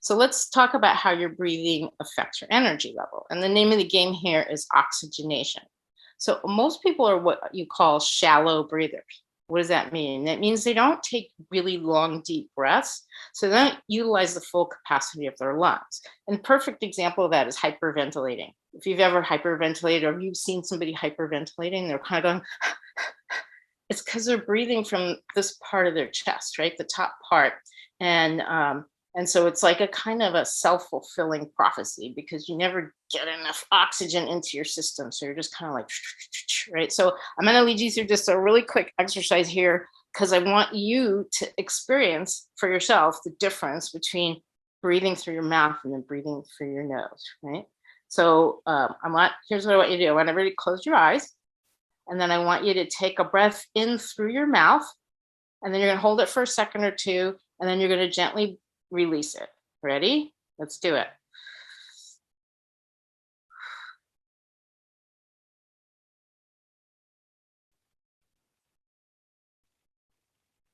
So let's talk about how your breathing affects your energy level. And the name of the game here is oxygenation. So most people are what you call shallow breathers. What does that mean? That means they don't take really long, deep breaths. So they don't utilize the full capacity of their lungs. And perfect example of that is hyperventilating. If you've ever hyperventilated or you've seen somebody hyperventilating, they're kind of going, it's because they're breathing from this part of their chest, right? The top part. And and so it's like a kind of a self-fulfilling prophecy because you never get enough oxygen into your system. So you're just kind of like, right? So I'm going to lead you through just a really quick exercise here because I want you to experience for yourself the difference between breathing through your mouth and then breathing through your nose, right? So here's what I want you to do. I want everybody to close your eyes. And then I want you to take a breath in through your mouth. And then you're going to hold it for a second or two. And then you're going to gently release it. Ready? Let's do it.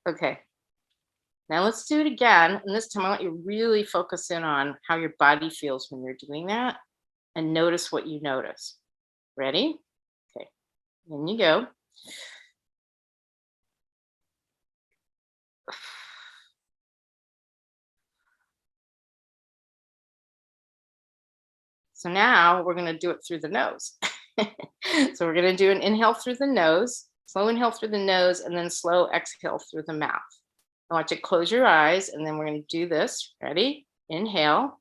Okay. Now let's do it again. And this time I want you to really focus in on how your body feels when you're doing that and notice what you notice. Ready? Okay. In you go. So now we're going to do it through the nose. So we're going to do an inhale through the nose, slow inhale through the nose, and then slow exhale through the mouth. I want you to close your eyes, and then we're going to do this. Ready? Inhale.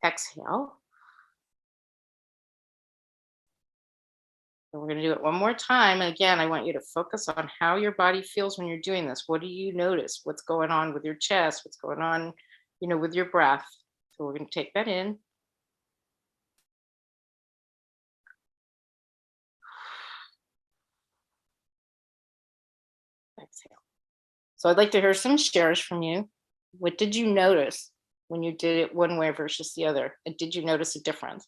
Exhale. And we're going to do it one more time. And again, I want you to focus on how your body feels when you're doing this. What do you notice? What's going on with your chest? What's going on, with your breath? So we're going to take that in. Exhale. So I'd like to hear some shares from you. What did you notice when you did it one way versus the other? And did you notice a difference?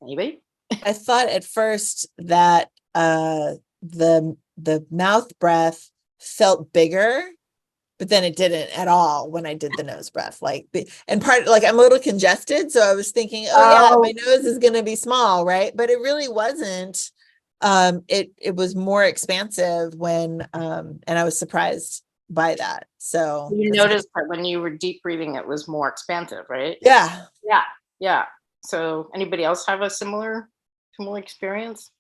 Anybody? I thought at first that the mouth breath felt bigger, but then it didn't at all when I did the nose breath. And part like I'm a little congested, so I was thinking, oh yeah, my nose is going to be small, right? But it really wasn't. It was more expansive when and I was surprised by that. So you noticed that when you were deep breathing, it was more expansive, right? Yeah. Yeah. So anybody else have a similar experience?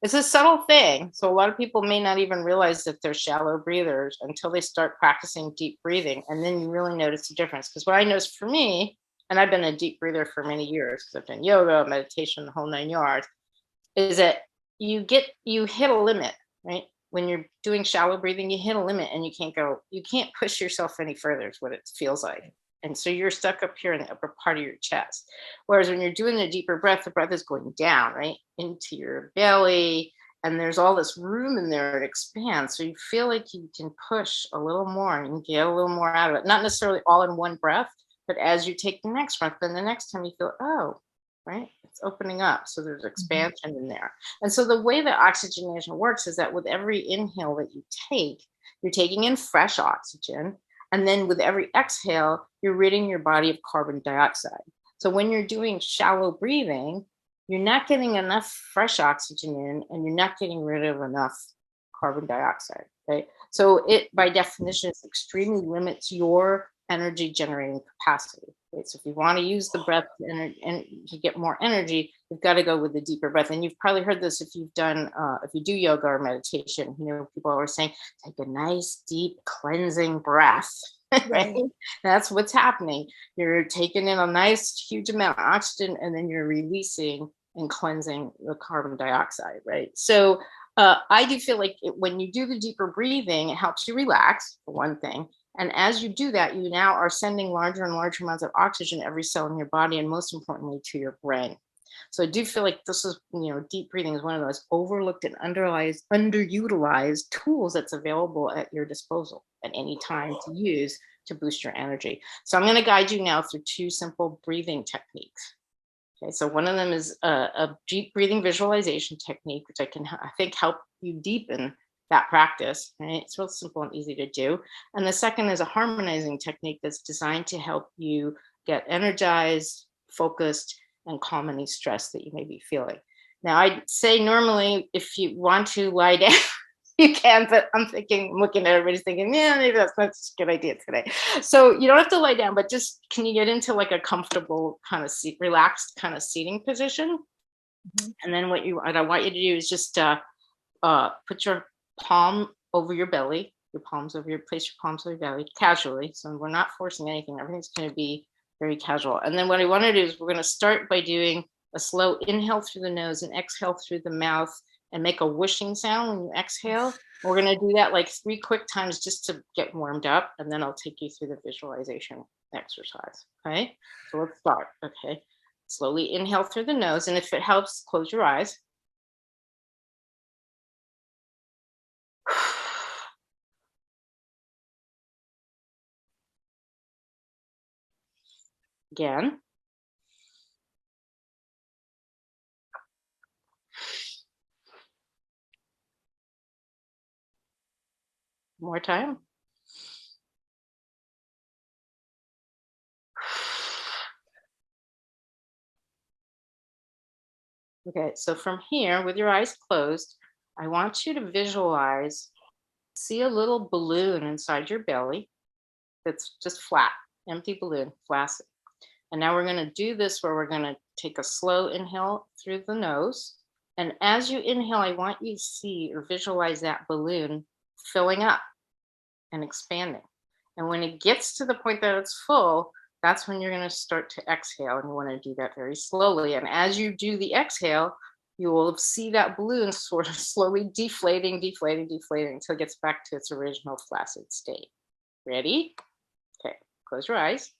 It's a subtle thing. So a lot of people may not even realize that they're shallow breathers until they start practicing deep breathing. And then you really notice the difference. Because what I noticed for me, and I've been a deep breather for many years because I've done yoga, meditation, the whole 9 yards, is that you hit a limit, right? When you're doing shallow breathing, you hit a limit and you can't push yourself any further is what it feels like. And so you're stuck up here in the upper part of your chest. Whereas when you're doing the deeper breath, the breath is going down, right? Into your belly. And there's all this room in there to expand. So you feel like you can push a little more and get a little more out of it. Not necessarily all in one breath, but as you take the next breath, then the next time you feel, oh, right? It's opening up. So there's expansion in there. And so the way that oxygenation works is that with every inhale that you take, you're taking in fresh oxygen. And then with every exhale, you're ridding your body of carbon dioxide. So when you're doing shallow breathing, you're not getting enough fresh oxygen in and you're not getting rid of enough carbon dioxide, right? So it, by definition, extremely limits your energy generating capacity. Right? So if you want to use the breath and to get more energy, you've got to go with the deeper breath. And you've probably heard this if you've done, if you do yoga or meditation, people are saying, take a nice, deep, cleansing breath. Right? That's what's happening. You're taking in a nice, huge amount of oxygen, and then you're releasing and cleansing the carbon dioxide, right? So I do feel like when you do the deeper breathing, it helps you relax, for one thing. And as you do that, you now are sending larger and larger amounts of oxygen to every cell in your body, and most importantly, to your brain. So I do feel like this is, deep breathing is one of those overlooked and underutilized tools that's available at your disposal at any time to use to boost your energy. So I'm going to guide you now through 2 simple breathing techniques. Okay, so one of them is a deep breathing visualization technique, which I think help you deepen that practice, right? It's real simple and easy to do. And the second is a harmonizing technique that's designed to help you get energized, focused, and calm any stress that you may be feeling. Now, I'd say normally if you want to lie down, you can, but I'm thinking, looking at everybody's thinking, yeah, maybe that's not such a good idea today. So you don't have to lie down, but just can you get into like a comfortable kind of seat, relaxed kind of seating position? Mhm. And then what I want you to do is just put your palm over your belly, place your palms over your belly casually. So we're not forcing anything. Everything's going to be very casual. And then what I want to do is we're going to start by doing a slow inhale through the nose and exhale through the mouth and make a whooshing sound when you exhale. We're going to do that like 3 quick times just to get warmed up. And then I'll take you through the visualization exercise. Okay. So let's start. Okay. Slowly inhale through the nose. And if it helps, close your eyes. Again. More time. Okay, so from here, with your eyes closed, I want you to visualize, see a little balloon inside your belly that's just flat, empty balloon, flaccid. And now we're going to do this where we're going to take a slow inhale through the nose. And as you inhale, I want you to see or visualize that balloon filling up and expanding. And when it gets to the point that it's full, that's when you're going to start to exhale. And you want to do that very slowly. And as you do the exhale, you will see that balloon sort of slowly deflating until it gets back to its original flaccid state. Ready? Okay, close your eyes.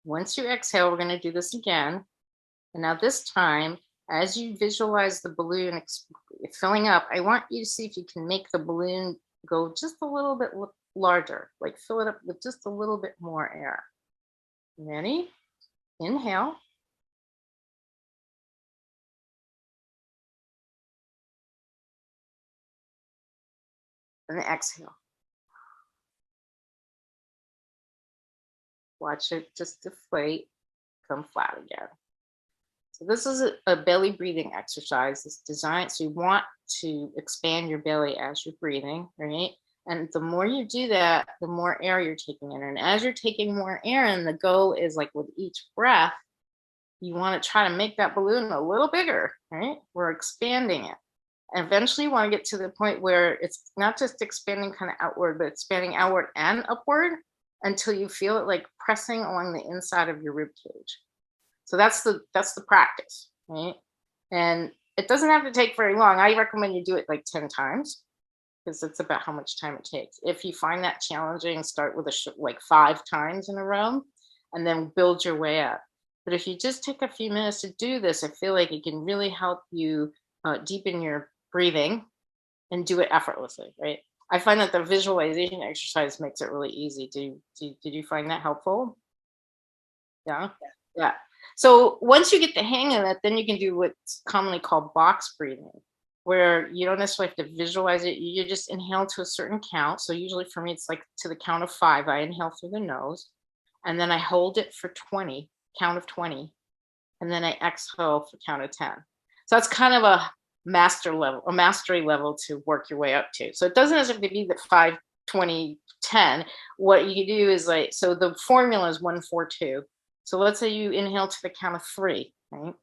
Once you exhale, we're going to do this again. And now this time, as you visualize the balloon filling up, I want you to see if you can make the balloon go just a little bit larger, like fill it up with just a little bit more air. Ready? Inhale. And exhale. Watch it just deflate, come flat again. So this is a belly breathing exercise. It's designed, so you want to expand your belly as you're breathing, right? And the more you do that, the more air you're taking in. And as you're taking more air in, the goal is like with each breath, you want to try to make that balloon a little bigger, right? We're expanding it. And eventually you want to get to the point where it's not just expanding kind of outward, but expanding outward and upward until you feel it like pressing along the inside of your rib cage. So that's the practice, right? And it doesn't have to take very long. I recommend you do it like 10 times because it's about how much time it takes. If you find that challenging, start with like 5 times in a row and then build your way up. But if you just take a few minutes to do this, I feel like it can really help you deepen your breathing and do it effortlessly, right? I find that the visualization exercise makes it really easy. Did you find that helpful? Yeah. Yeah. So once you get the hang of it, then you can do what's commonly called box breathing, where you don't necessarily have to visualize it. You just inhale to a certain count. So usually for me, it's like to the count of 5. I inhale through the nose and then I hold it for 20, count of 20. And then I exhale for count of 10. So that's kind of a mastery level to work your way up to. So it doesn't necessarily be the 5, 20, 10. What you do is like, so the formula is 1, 4, 2. So let's say you inhale to the count of 3, right?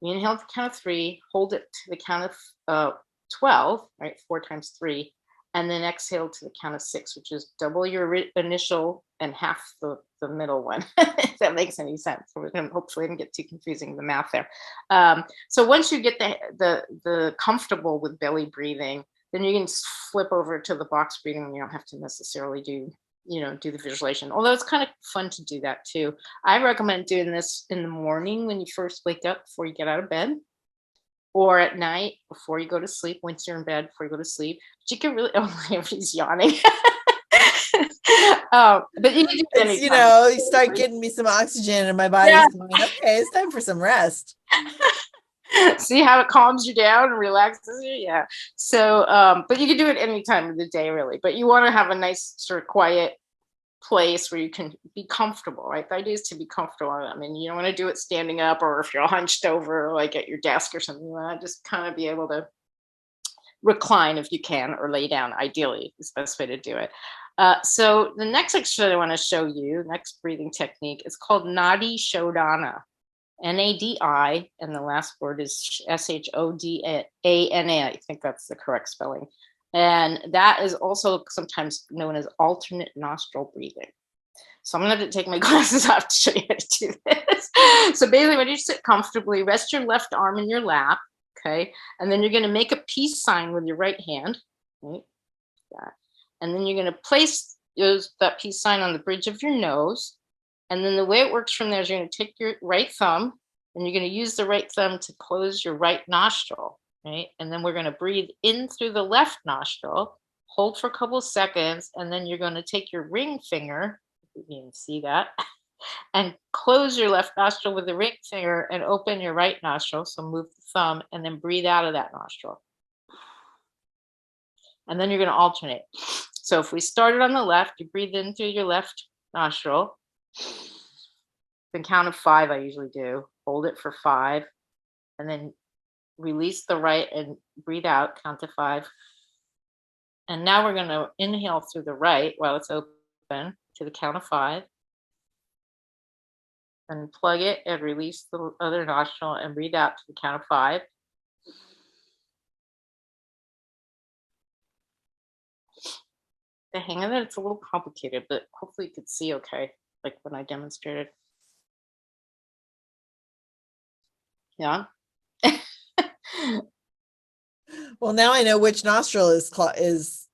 You inhale to the count of 3, hold it to the count of 12, right? 4 times 3, and then exhale to the count of 6, which is double your initial and half the middle one. If that makes any sense. So hopefully I didn't get too confusing the math there. So once you get the comfortable with belly breathing, then you can flip over to the box breathing and you don't have to necessarily do the visualization. Although it's kind of fun to do that too. I recommend doing this in the morning when you first wake up before you get out of bed. or at night before you go to sleep, once you're in bed, before you go to sleep. But you can really, oh, everybody's yawning. But you can do it It's, anytime. you start getting me some oxygen and my body's Yeah. going, okay, it's time for some rest. See how it calms you down and relaxes you? Yeah. So, but you can do it any time of the day, really. But you want to have a nice, sort of quiet place where you can be comfortable, right? The idea is to be comfortable. I mean, you don't want to do it standing up, or if you're hunched over, like at your desk or something. You want to just kind of be able to recline if you can, or lay down. Ideally, is the best way to do it. So the next exercise I want to show you, next breathing technique, is called Nadi Shodhana. Nadi, and the last word is Shodana. I think that's the correct spelling. And that is also sometimes known as alternate nostril breathing. So I'm going to have to take my glasses off to show you how to do this. So basically, when you sit comfortably, rest your left arm in your lap, okay? And then you're going to make a peace sign with your right hand, right? And then you're going to place that peace sign on the bridge of your nose. And then the way it works from there is you're going to take your right thumb and you're going to use the right thumb to close your right nostril, right? And then we're going to breathe in through the left nostril, hold for a couple of seconds, and then you're going to take your ring finger, if you can see that, and close your left nostril with the ring finger and open your right nostril. So move the thumb and then breathe out of that nostril. And then you're going to alternate. So if we started on the left, you breathe in through your left nostril. Then count of 5, I usually do. Hold it for 5. And then release the right and breathe out, count to 5. And now we're going to inhale through the right while it's open to the count of 5. And plug it and release the other nostril and breathe out to the count of 5. The hang of it, it's a little complicated, but hopefully you could see okay, like when I demonstrated. Yeah. Well, now I know which nostril is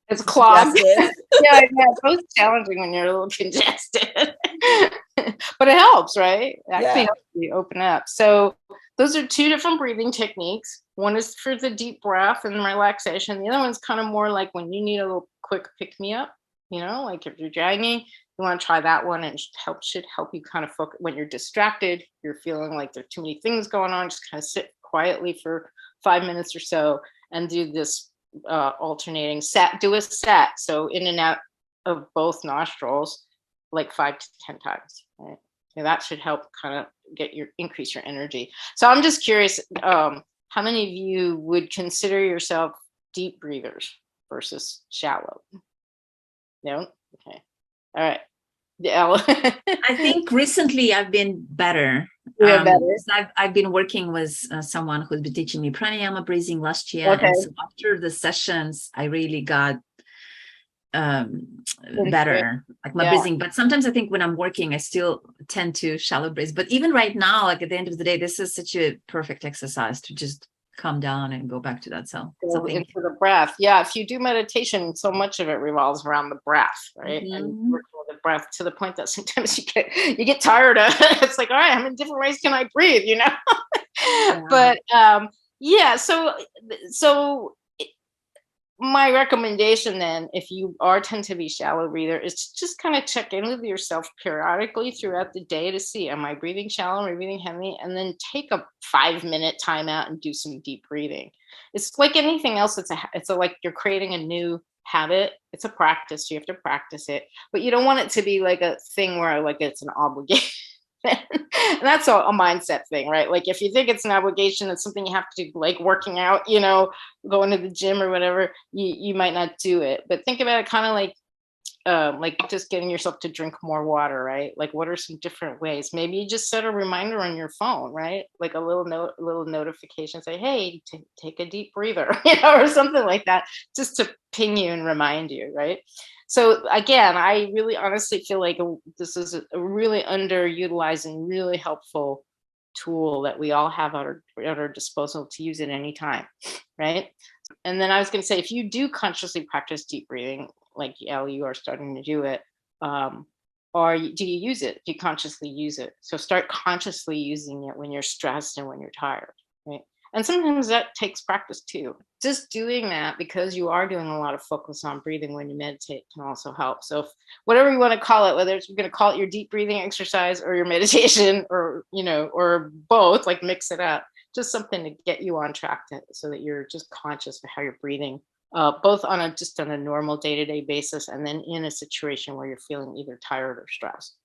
It's clogged. congested. Yeah, it's both challenging when you're a little congested. But it helps, right? It actually helps you open up. So those are 2 different breathing techniques. One is for the deep breath and relaxation. The other one's kind of more like when you need a little quick pick-me-up, like if you're dragging, you want to try that one, and it should help you kind of focus when you're distracted, you're feeling like there's too many things going on, just kind of sit quietly for 5 minutes or so and do this alternating set, do a set. So in and out of both nostrils, like 5 to 10 times, right? So that should help kind of increase your energy. So I'm just curious, how many of you would consider yourself deep breathers versus shallow? No? Okay. All right. Yeah. I think recently I've been better. I've been working with someone who's been teaching me pranayama breathing last year. Okay. And so after the sessions, I really got better, like my breathing. But sometimes I think when I'm working, I still tend to shallow breathe. But even right now, like at the end of the day, this is such a perfect exercise to just calm down and go back to that. So into the breath. Yeah, if you do meditation, so much of it revolves around the breath, right? Mm-hmm. And working with the breath to the point that sometimes you get tired of it. It's like, all right, how many different ways can I breathe? Yeah. But yeah, so my recommendation then, if you tend to be shallow breather, is to just kind of check in with yourself periodically throughout the day to see, am I breathing shallow, am I breathing heavy? And then take a 5-minute time out and do some deep breathing. It's like anything else. It's like you're creating a new habit. It's a practice. You have to practice it, but you don't want it to be like a thing where like it's an obligation. And that's a mindset thing, right? Like if you think it's an obligation, it's something you have to do, like working out, going to the gym or whatever, you might not do it. But think about it kind of like just getting yourself to drink more water, right? Like what are some different ways? Maybe you just set a reminder on your phone, right? Like a little notification, say, hey, take a deep breather, or something like that, just to ping you and remind you, right? So again, I really honestly feel like this is a really underutilized and really helpful tool that we all have at our disposal to use at any time, right? And then I was going to say, if you do consciously practice deep breathing, like Ellie, you are starting to do it, or do you use it? Do you consciously use it? So start consciously using it when you're stressed and when you're tired, right? And sometimes that takes practice too. Just doing that, because you are doing a lot of focus on breathing when you meditate, can also help. So whatever you want to call it, whether it's, you're going to call it your deep breathing exercise or your meditation, or, or both, like mix it up, just something to get you on track so that you're just conscious of how you're breathing, both on a normal day-to-day basis, and then in a situation where you're feeling either tired or stressed.